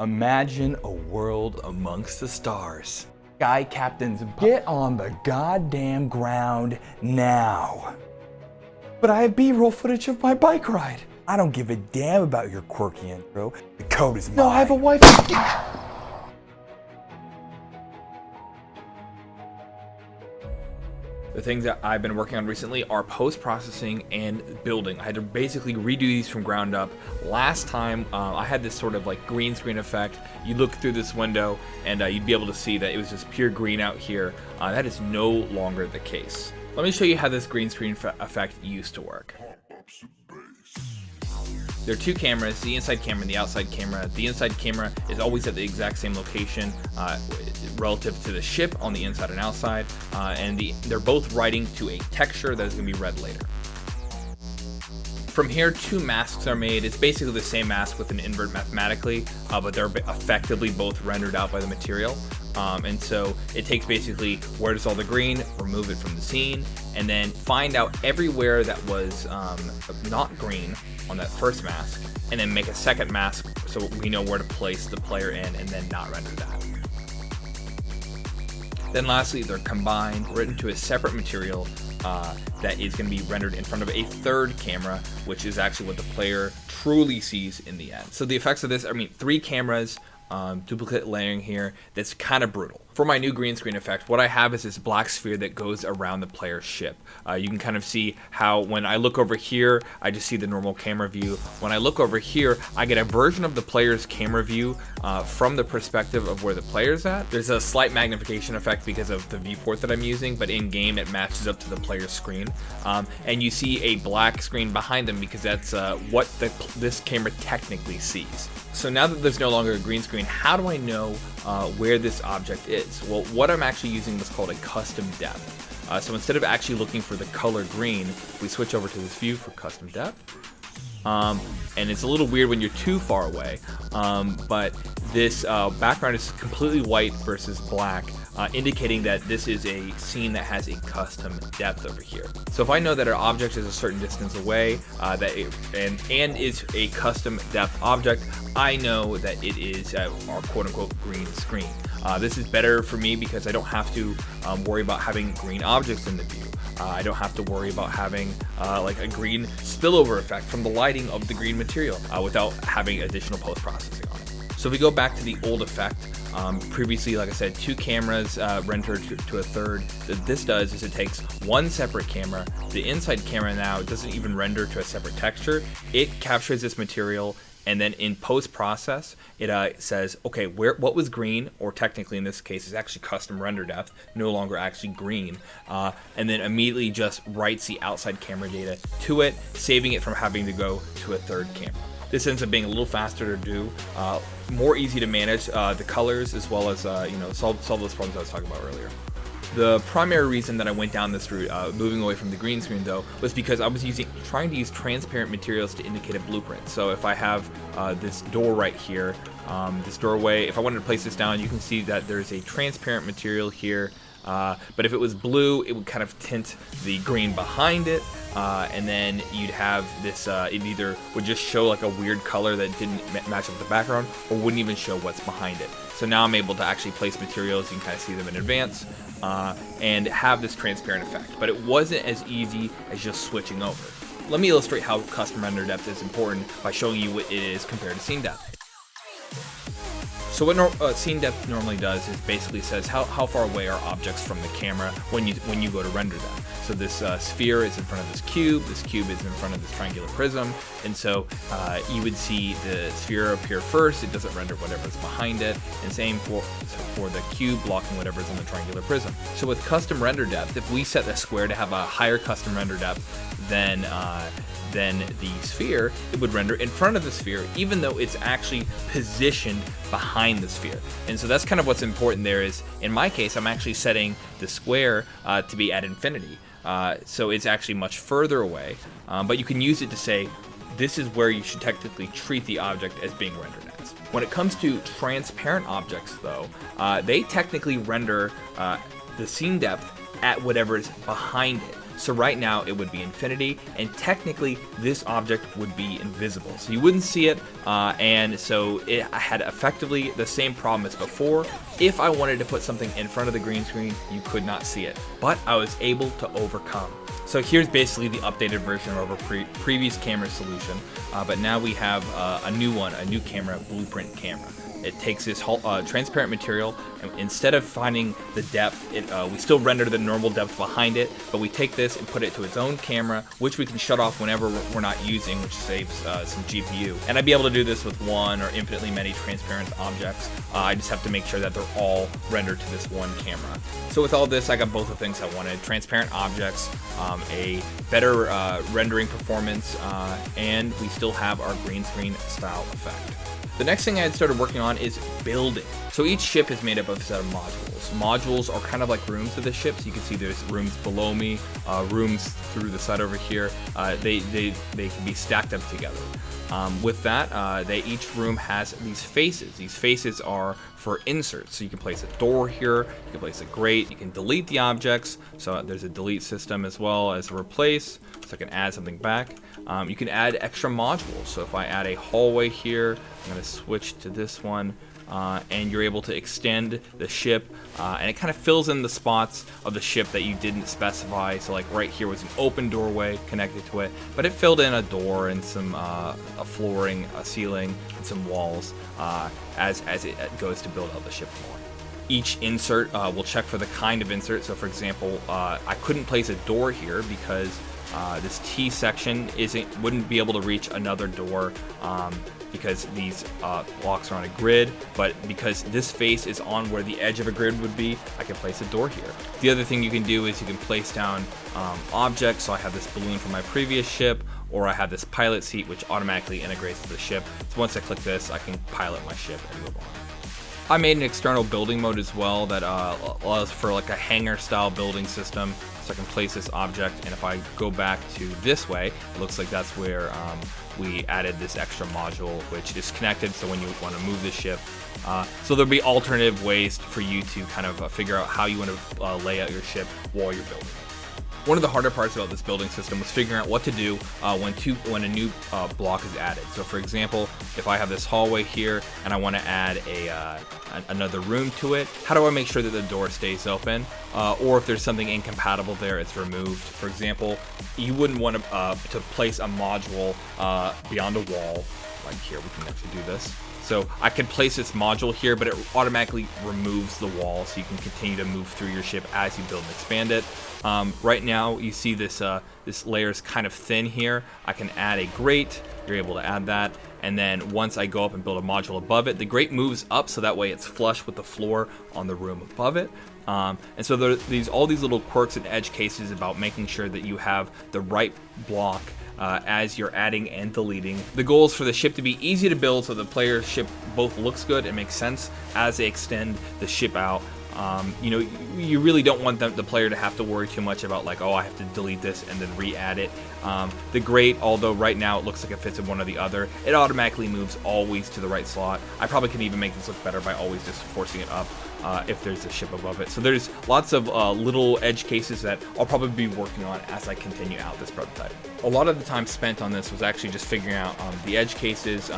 Imagine a world amongst the stars. Sky captains, get on the goddamn ground now. But I have B-roll footage of my bike ride. I don't give a damn about your quirky intro. The code is mine. No, I have a wife. The things that I've been working on recently are post-processing and building. I had to basically redo these from ground up. Last time, I had this sort of like green screen effect. You look through this window and you'd be able to see that it was just pure green out here. That is no longer the case. Let me show you how this green screen effect used to work. There are two cameras, the inside camera and the outside camera. The inside camera is always at the exact same location relative to the ship on the inside and outside, and they're both writing to a texture that is going to be read later. From here, two masks are made. It's basically the same mask with an invert mathematically, but they're effectively both rendered out by the material. And so it takes basically where does all the green, remove it from the scene, and then find out everywhere that was not green on that first mask, and then make a second mask so we know where to place the player in and then not render that. Then lastly, they're combined, written to a separate material that is going to be rendered in front of a third camera, which is actually what the player truly sees in the end. So the effects of this, I mean, three cameras, duplicate layering here, that's kind of brutal. For my new green screen effect, what I have is this black sphere that goes around the player's ship. You can kind of see how when I look over here, I just see the normal camera view. When I look over here, I get a version of the player's camera view from the perspective of where the player's at. There's a slight magnification effect because of the viewport that I'm using, but in game it matches up to the player's screen. And you see a black screen behind them because that's what this camera technically sees. So now that there's no longer a green screen, how do I know where this object is? Well, what I'm actually using is called a custom depth. So instead of actually looking for the color green, we switch over to this view for custom depth. And it's a little weird when you're too far away, but this background is completely white versus black, indicating that this is a scene that has a custom depth over here. So if I know that our object is a certain distance away, and is a custom depth object, I know that it is our quote-unquote green screen. This is better for me because I don't have to worry about having green objects in the view. I don't have to worry about having like a green spillover effect from the lighting of the green material without having additional post-processing on it. So if we go back to the old effect, previously, like I said, two cameras rendered to a third. What this does is it takes one separate camera. The inside camera now doesn't even render to a separate texture. It captures this material, and then in post-process, it says, okay, what was green, or technically in this case is actually custom render depth, no longer actually green, and then immediately just writes the outside camera data to it, saving it from having to go to a third camera. This ends up being a little faster to do, more easy to manage the colors, as well as solve those problems I was talking about earlier. The primary reason that I went down this route, moving away from the green screen though, was because I was trying to use transparent materials to indicate a blueprint. So if I have this door right here, this doorway, if I wanted to place this down, you can see that there's a transparent material here. But if it was blue, it would kind of tint the green behind it, and then you'd have this, it either would just show like a weird color that didn't match up with the background, or wouldn't even show what's behind it. So now I'm able to actually place materials, you can kind of see them in advance, and have this transparent effect. But it wasn't as easy as just switching over. Let me illustrate how custom render depth is important by showing you what it is compared to scene depth. So what scene depth normally does is basically says how far away are objects from the camera when you go to render them. So this sphere is in front of this cube is in front of this triangular prism, and so you would see the sphere appear first, it doesn't render whatever's behind it, and same for the cube blocking whatever's in the triangular prism. So with custom render depth, if we set the square to have a higher custom render depth than the sphere, it would render in front of the sphere, even though it's actually positioned behind the sphere. And so that's kind of what's important there is, in my case, I'm actually setting the square to be at infinity. So it's actually much further away, but you can use it to say, this is where you should technically treat the object as being rendered as. When it comes to transparent objects though, they technically render the scene depth at whatever is behind it. So right now it would be infinity, and technically this object would be invisible. So you wouldn't see it, and so I had effectively the same problem as before. If I wanted to put something in front of the green screen, you could not see it, but I was able to overcome. So here's basically the updated version of our previous camera solution, but now we have a new one, a new camera, blueprint camera. It takes this transparent material, and instead of finding the depth, we still render the normal depth behind it, but we take this and put it to its own camera, which we can shut off whenever we're not using, which saves some GPU. And I'd be able to do this with one or infinitely many transparent objects. I just have to make sure that they're all rendered to this one camera. So with all this, I got both the things I wanted: transparent objects, a better rendering performance, and we still have our green screen style effect. The next thing I had started working on is building. So each ship is made up of a set of modules. Modules are kind of like rooms of the ship. So you can see there's rooms below me, rooms through the side over here. They can be stacked up together. With that, each room has these faces. These faces are for inserts. So you can place a door here, you can place a grate, you can delete the objects. So there's a delete system as well as a replace. So I can add something back. You can add extra modules. So if I add a hallway here, I'm going to switch to this one. And you're able to extend the ship, and it kind of fills in the spots of the ship that you didn't specify. So like right here was an open doorway connected to it, but it filled in a door and some a flooring, a ceiling, and some walls as it goes to build out the ship more. Each insert will check for the kind of insert. So for example, I couldn't place a door here because this T section wouldn't be able to reach another door because these blocks are on a grid, but because this face is on where the edge of a grid would be, I can place a door here. The other thing you can do is you can place down objects. So I have this balloon from my previous ship, or I have this pilot seat which automatically integrates to the ship. So once I click this, I can pilot my ship and move on. I made an external building mode as well that allows for like a hangar style building system. So I can place this object, and if I go back to this way, it looks like that's where we added this extra module, which is connected. So when you want to move the ship, so there'll be alternative ways for you to kind of figure out how you want to lay out your ship while you're building it. One of the harder parts about this building system was figuring out what to do when a new block is added. So for example, if I have this hallway here and I want to add another room to it, how do I make sure that the door stays open? Or if there's something incompatible there, it's removed. For example, you wouldn't want to place a module beyond a wall. Like here, we can actually do this. So I could place this module here, but it automatically removes the wall, so you can continue to move through your ship as you build and expand it. Right now, you see this layer is kind of thin here. I can add a grate. You're able to add that, and then once I go up and build a module above it, the grate moves up so that way it's flush with the floor on the room above it. And so there's all these little quirks and edge cases about making sure that you have the right block as you're adding and deleting. The goal is for the ship to be easy to build so the player's ship both looks good and makes sense as they extend the ship out. You really don't want the player to have to worry too much about like, oh, I have to delete this and then re-add it. The grate, although right now it looks like it fits in one or the other, it automatically moves always to the right slot. I probably can even make this look better by always just forcing it up if there's a ship above it. So there's lots of little edge cases that I'll probably be working on as I continue out this prototype. A lot of the time spent on this was actually just figuring out the edge cases,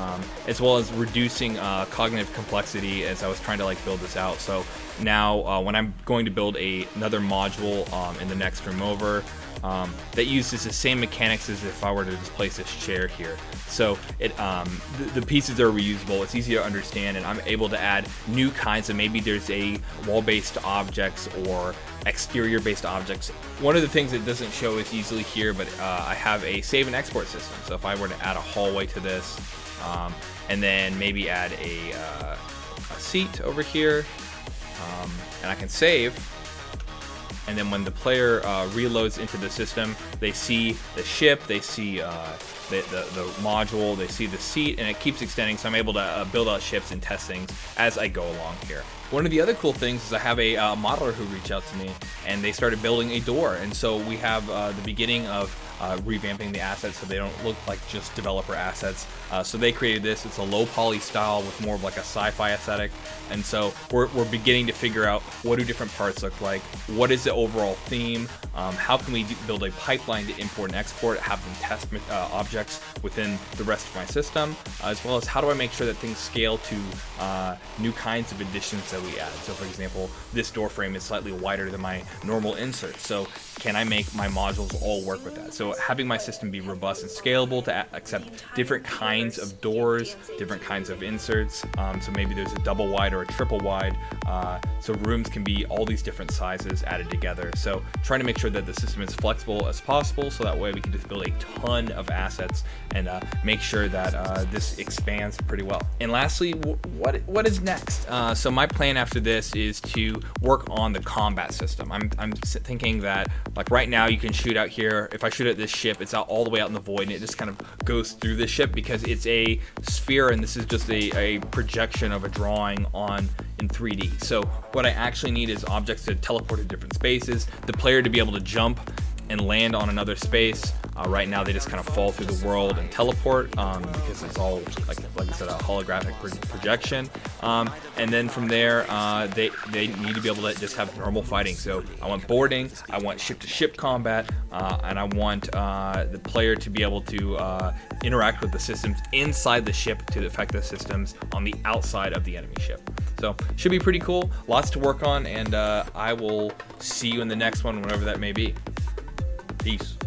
as well as reducing cognitive complexity as I was trying to like build this out. So now when I'm going to build another module in the next room over, that uses the same mechanics as if I were to just place this chair here. So the pieces are reusable, it's easy to understand, and I'm able to add new kinds of, maybe there's a wall-based objects or exterior-based objects. One of the things that doesn't show as easily here, but I have a save and export system. So if I were to add a hallway to this, and then maybe add a seat over here, and I can save. And then when the player reloads into the system, they see the ship, they see the module, they see the seat, and it keeps extending, so I'm able to build out ships and test things as I go along here. One of the other cool things is I have a modeler who reached out to me, and they started building a door. And so we have the beginning of revamping the assets so they don't look like just developer assets. So they created this. It's a low poly style with more of like a sci-fi aesthetic. And so we're beginning to figure out what do different parts look like, what is the overall theme, how can we build a pipeline to import and export, have them test objects within the rest of my system, as well as how do I make sure that things scale to new kinds of additions that we add. So for example, this door frame is slightly wider than my normal insert. So can I make my modules all work with that? So having my system be robust and scalable to accept different kinds of doors, different kinds of inserts. So maybe there's a double wide or a triple wide. So rooms can be all these different sizes added together. So trying to make sure that the system is flexible as possible, so that way we can just build a ton of assets and make sure that this expands pretty well. And lastly, what is next? So my plan after this is to work on the combat system. I'm thinking that like right now you can shoot out here. If I shoot at this ship, it's out all the way out in the void and it just kind of goes through the ship because it's a sphere and this is just a projection of a drawing in 3D. So what I actually need is objects to teleport to different spaces, the player to be able to jump and land on another space. Right now they just kind of fall through the world and teleport because it's all like I said, a holographic projection. And then from there they need to be able to just have normal fighting. So I want boarding, I want ship-to-ship combat, and I want the player to be able to interact with the systems inside the ship to affect the systems on the outside of the enemy ship. So should be pretty cool, lots to work on, and I will see you in the next one, whenever that may be. Peace.